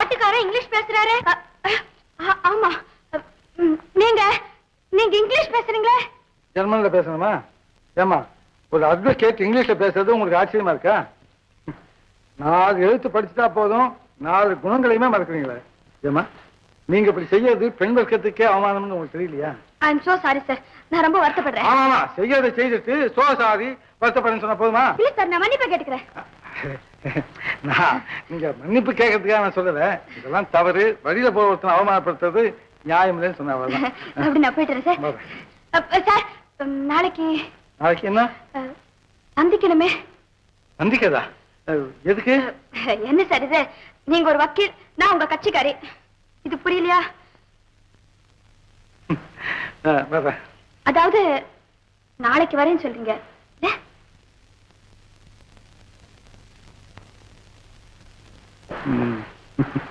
ஆட்டுக்காரன் English பேசுறாரு. ஆமா, நீங்க நீங்க இங்கிலீஷ் பேசுறீங்களே? ஜெர்மன்ல பேசணுமா? ஏமா, ஒரு அட்வொகேட் இங்கிலீஷ்ல பேசுறது உங்களுக்கு ஆச்சரியமா இருக்கா? 4 எழுத்து படிச்சுட்டா போதும், 4 குணங்களையுமே மறக்கிறீங்களே. ஏமா, நீங்க இப்படி செய்யறது பெண் வர்க்கத்துக்கே அவமானம்னு உங்களுக்கு தெரியலையா? ஐ அம் சோ சாரி சார், நான் ரொம்ப வருத்தப்படுறேன். ஆமா, செய்யறதை செய்துட்டு சோ சாரி வருத்தப்படுன்னு சொன்னா போதுமா? இல்ல சார், நான் மன்னிப்பு கேட்டுக்கிறேன். நீங்க மன்னிப்பு கேட்கறதுக்காக நான் சொல்லல, இதெல்லாம் தவறு. வழியில போற ஒருத்தனை அவமானப்படுத்துறது நியாயம் இல்லைன்னு சொன்ன அவ்வளவுதான். அப்படி நான் போயிட்டுறேன் சார். சார், நாளைக்கு நாளைக்கு என்ன? சந்திக்கணுமே. சந்திக்கதா? எதுக்கு? என்ன சார் இது? நீங்க ஒரு வக்கீல், நான் உங்க கட்சிக்காரி. இது புரியலையா? அதாவது நாளைக்கு வரேன்னு சொல்றீங்க.